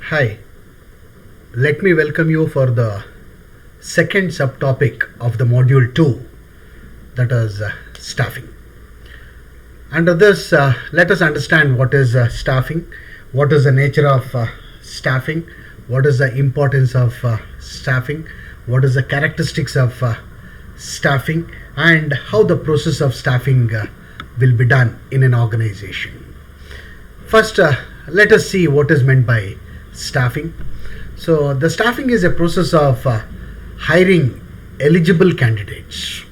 Hi, let me welcome you for the second subtopic of the module 2, that is staffing. Under this, let us understand what is staffing, what is the nature of staffing, what is the importance of staffing, what is the characteristics of staffing, and how the process of staffing will be done in an organization. First, let us see what is meant by staffing. So, the staffing is a process of hiring eligible candidates.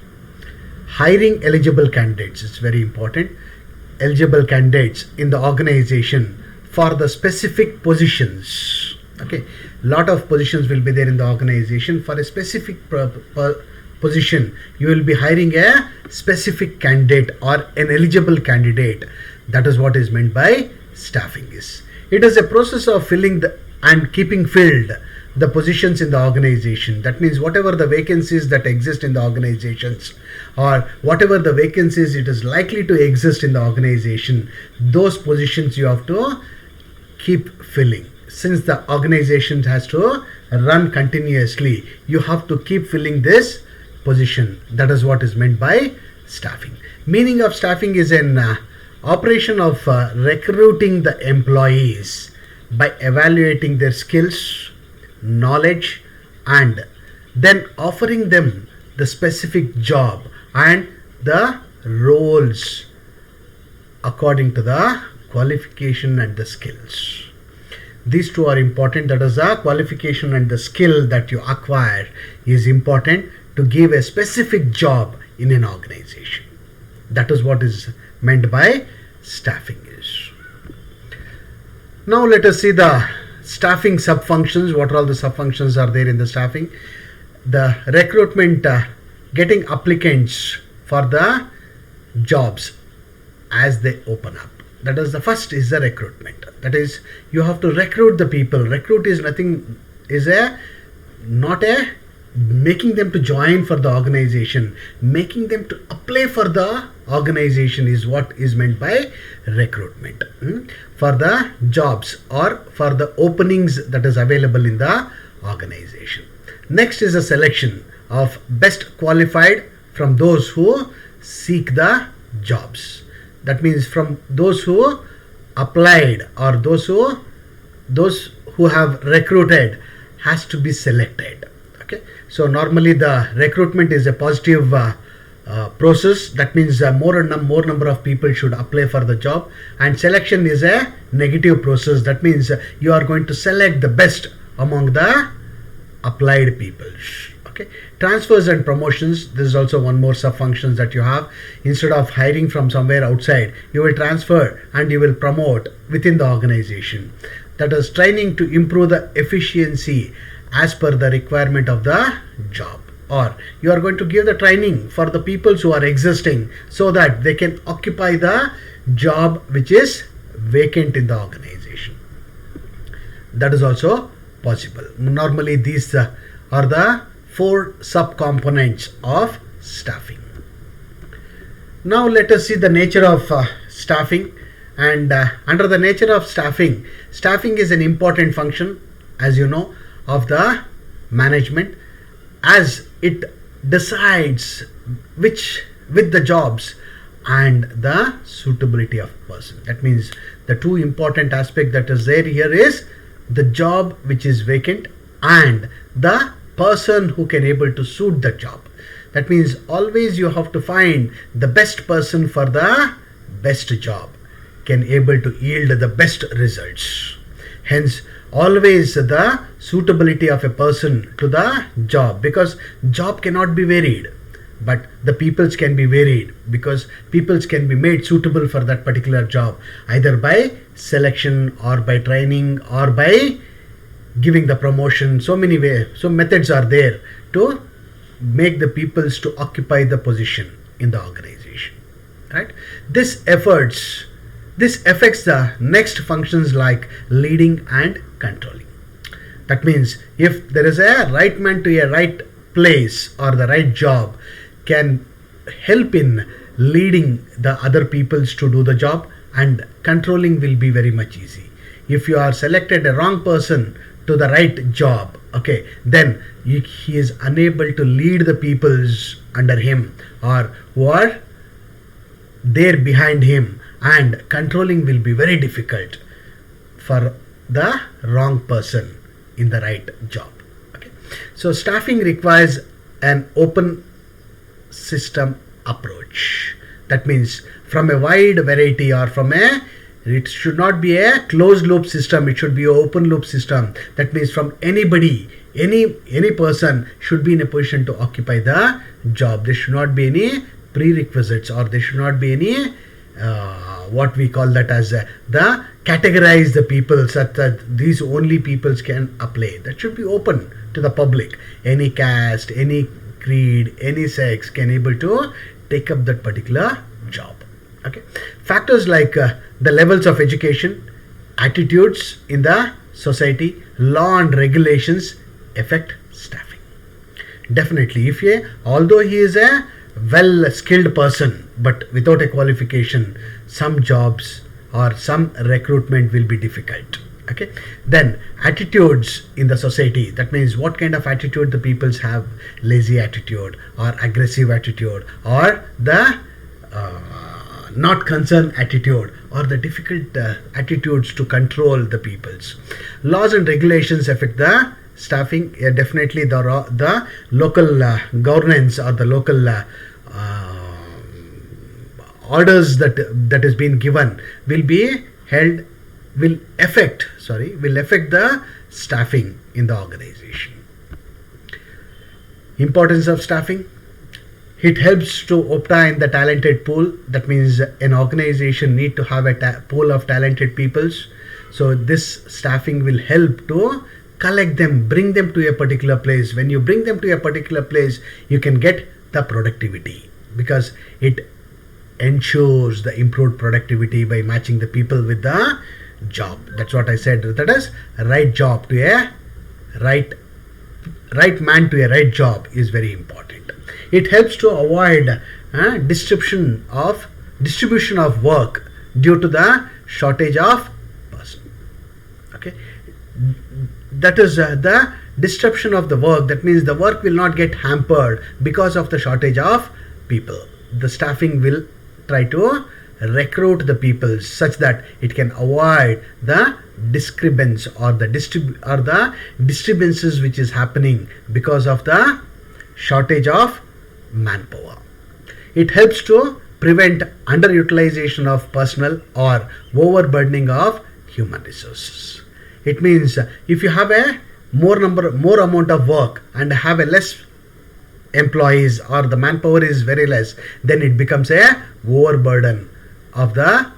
Hiring eligible candidates is very important. Eligible candidates in the organization for the specific positions. Okay, lot of positions will be there in the organization. For a specific position, you will be hiring a specific candidate or an eligible candidate. That is what is meant by staffing is. It is a process of filling and keeping filled the positions in the organization. That means whatever the vacancies that exist in the organizations, or whatever the vacancies it is likely to exist in the organization, those positions you have to keep filling. Since the organization has to run continuously, you have to keep filling this position. That is what is meant by staffing. Meaning of staffing is an operation of recruiting the employees by evaluating their skills, knowledge, and then offering them the specific job and the roles according to the qualification and the skills. These two are important. That is, the qualification and the skill that you acquire is important to give a specific job in an organization. That is what is meant by staffing is. Now let us see the staffing sub-functions. What are all the sub-functions are there in the staffing? The recruitment, getting applicants for the jobs as they open up. That is, the first is the recruitment. That is, you have to recruit the people. Recruit is nothing, not a making them to join for the organization. Making them to apply for the organization is what is meant by recruitment. For the jobs or for the openings that is available in the organization. Next is a selection of best qualified from those who seek the jobs. That means from those who applied or those who have recruited has to be selected. Okay, so normally the recruitment is a positive process. That means more number of people should apply for the job, and selection is a negative process. That means you are going to select the best among the applied people. Okay, transfers and promotions. This is also one more sub functions that you have. Instead of hiring from somewhere outside, you will transfer and you will promote within the organization. That is, training to improve the efficiency as per the requirement of the job, or you are going to give the training for the people who are existing so that they can occupy the job which is vacant in the organization. That is also possible. Normally these are the 4 subcomponents of staffing. Now let us see the nature of staffing. And under the nature of staffing, staffing is an important function, as you know, of the management, as it decides with the jobs and the suitability of person. That means the two important aspect that is there here is the job which is vacant and the person who can able to suit the job. That means always you have to find the best person for the best job, can able to yield the best results. Hence always the suitability of a person to the job, because job cannot be varied, but the peoples can be varied, because peoples can be made suitable for that particular job either by selection or by training or by giving the promotion. So many ways, so methods are there to make the peoples to occupy the position in the organization, right? This affects the next functions like leading and controlling. That means if there is a right man to a right place or the right job, can help in leading the other peoples to do the job, and controlling will be very much easy. if you are selected a wrong person to the right job, okay, then he is unable to lead the peoples under him or who are there behind him, and controlling will be very difficult for the wrong person in the right job. Okay, so staffing requires an open system approach. That means from a wide variety, or it should not be a closed loop system, it should be an open loop system. That means from anybody, any person should be in a position to occupy the job. There should not be any prerequisites, or there should not be any what we call that as the categorize the people such that these only peoples can apply. That should be open to the public. Any caste, any creed, any sex can able to take up that particular job. Okay, factors like the levels of education, attitudes in the society, law and regulations affect staffing. Definitely, if although he is a well skilled person but without a qualification, some jobs or some recruitment will be difficult. Okay, then attitudes in the society, that means what kind of attitude the peoples have, lazy attitude or aggressive attitude, or the not concerned attitude, or the difficult attitudes to control the peoples. Laws and regulations affect the staffing. Definitely the local governance or the local orders that is being given will affect the staffing in the organization. Importance of staffing: it helps to obtain the talented pool. That means an organization need to have a pool of talented peoples. So this staffing will help to collect them, bring them to a particular place. When you bring them to a particular place, you can get the productivity, because it ensures the improved productivity by matching the people with the job. That's what I said. That is, right job to a right man to a right job is very important. It helps to avoid distribution of work due to the shortage of person. Okay, that is the disruption of the work. That means the work will not get hampered because of the shortage of people. The staffing will try to recruit the people such that it can avoid the discrepancy or the disturbances which is happening because of the shortage of manpower. It helps to prevent underutilization of personnel or overburdening of human resources. It means if you have a more amount of work and have a less employees, or the manpower is very less, then it becomes a overburden of the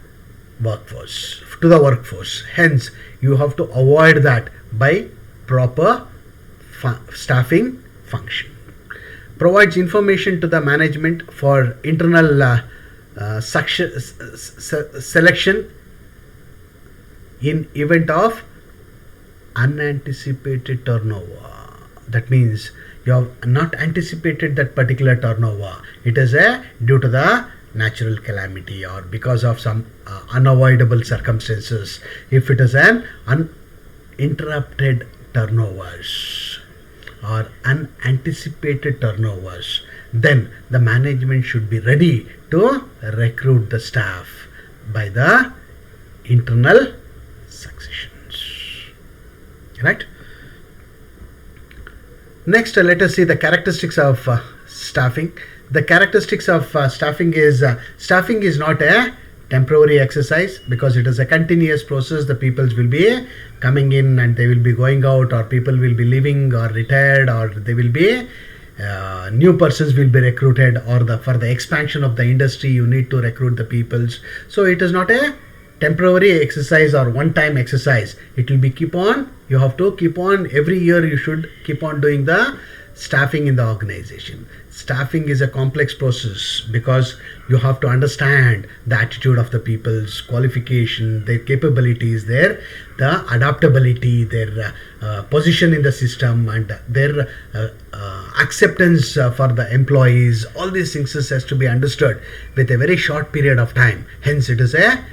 workforce. Hence, you have to avoid that by proper staffing function. Provides information to the management for internal selection in event of unanticipated turnover. That means you have not anticipated that particular turnover. It is due to the natural calamity or because of some unavoidable circumstances. If it is an uninterrupted turnovers or unanticipated turnovers, then the management should be ready to recruit the staff by the internal successions. Right? Next, let us see the characteristics of staffing. The characteristics of staffing is not a temporary exercise, because it is a continuous process. The peoples will be coming in and they will be going out, or people will be leaving or retired, or they will be new persons will be recruited, or for the expansion of the industry you need to recruit the peoples. So it is not a temporary exercise or one time exercise. It will be you have to keep on, every year you should keep on doing the staffing in the organization. Staffing is a complex process because you have to understand the attitude of the people's qualification, their capabilities, the adaptability, their position in the system, and their acceptance for the employees. All these things has to be understood with a very short period of time. Hence, it is a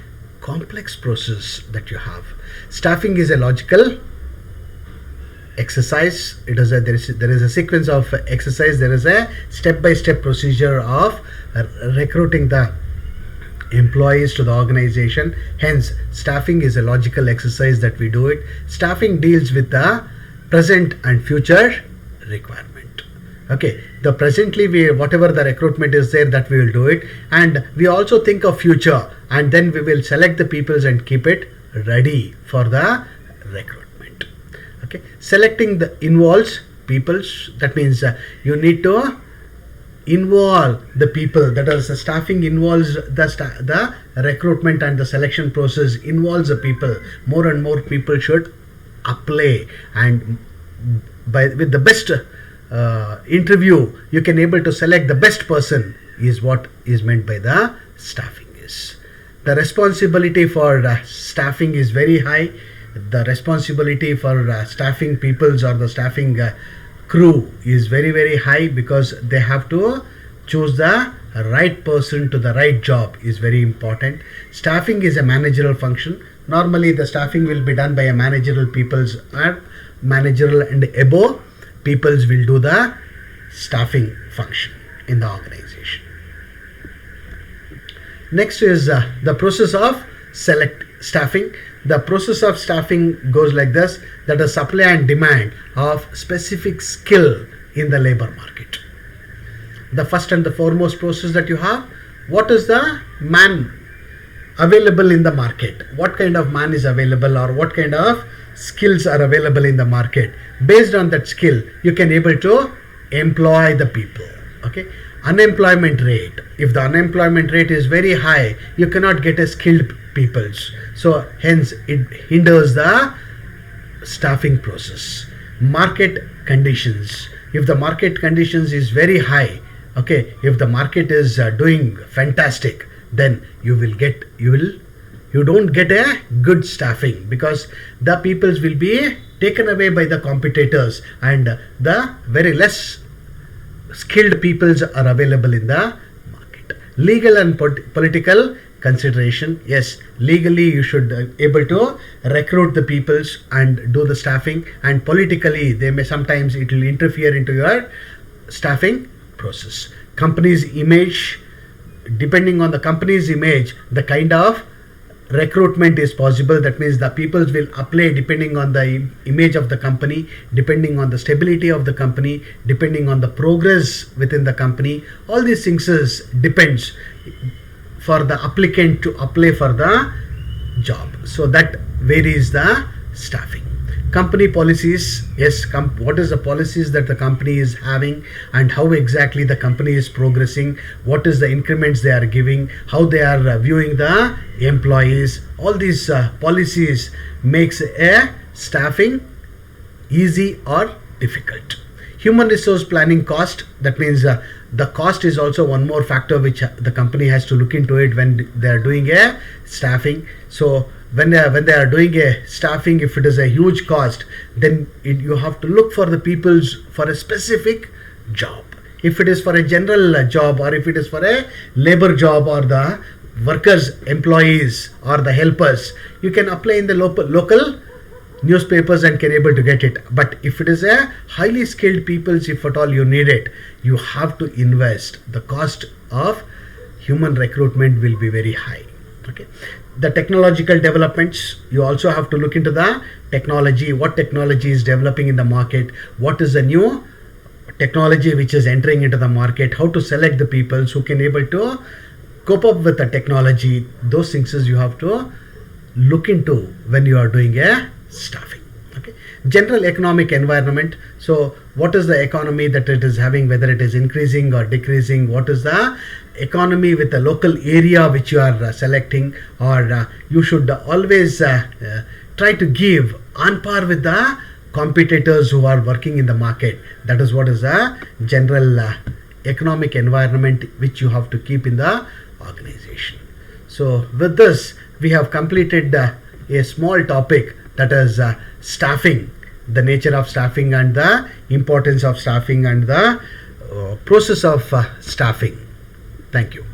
complex process that you have. Staffing is a logical exercise. There is a sequence of exercise. There is a step-by-step procedure of recruiting the employees to the organization. Hence, staffing is a logical exercise that we do it. Staffing deals with the present and future requirement. Okay, the presently whatever the recruitment is there, that we will do it, and we also think of future, and then we will select the peoples and keep it ready for the recruitment. Okay, selecting involves peoples. That means you need to involve the people. That is, the staffing involves the recruitment, and the selection process involves the people. More and more people should apply, and with the best interview you can able to select the best person, is what is meant by the staffing is. The responsibility for staffing is very high. The responsibility for staffing peoples or the staffing crew is very, very high, because they have to choose the right person to the right job is very important. Staffing is a managerial function. Normally the staffing will be done by a managerial peoples, or managerial and above peoples will do the staffing function in the organization. Next is the process of staffing. The process of staffing goes like this: that is supply and demand of specific skill in the labor market. The first and the foremost process that you have, what is the man available in the market? What kind of man is available, or what kind of skills are available in the market? Based on that skill, you can able to employ the people. Okay, unemployment rate. If the unemployment rate is very high, you cannot get a skilled peoples. So hence it hinders the staffing process. Market conditions. If the market conditions is very high, okay, if the market is doing fantastic, then you don't get a good staffing, because the peoples will be taken away by the competitors, and the very less skilled peoples are available in the market. Legal and political consideration. Yes, legally you should able to recruit the peoples and do the staffing, and politically they may sometimes it will interfere into your staffing process. Company's image. Depending on the company's image, the kind of recruitment is possible. That means the peoples will apply depending on the image of the company, depending on the stability of the company, depending on the progress within the company. All these things depends for the applicant to apply for the job. So that varies the staffing. Company policies. Yes, what is the policies that the company is having, and how exactly the company is progressing, what is the increments they are giving, how they are viewing the employees. All these policies makes a staffing easy or difficult. Human resource planning cost. That means the cost is also one more factor which the company has to look into it when they are doing a staffing. So when they are doing a staffing, if it is a huge cost, then you have to look for the peoples for a specific job. If it is for a general job, or if it is for a labor job, or the workers, employees, or the helpers, you can apply in the local newspapers and can able to get it. But if it is a highly skilled peoples, if at all you need it, you have to invest. The cost of human recruitment will be very high. Okay. The technological developments, you also have to look into the technology. What technology is developing in the market? What is the new technology which is entering into the market? How to select the people who can able to cope up with the technology? Those things you have to look into when you are doing a staffing. Okay. General economic environment. So what is the economy that it is having, whether it is increasing or decreasing? What is the economy with the local area which you are selecting? Or you should always try to give on par with the competitors who are working in the market. That is what is a general economic environment which you have to keep in the organization. So with this we have completed a small topic, that is staffing, the nature of staffing and the importance of staffing and the process of staffing. Thank you.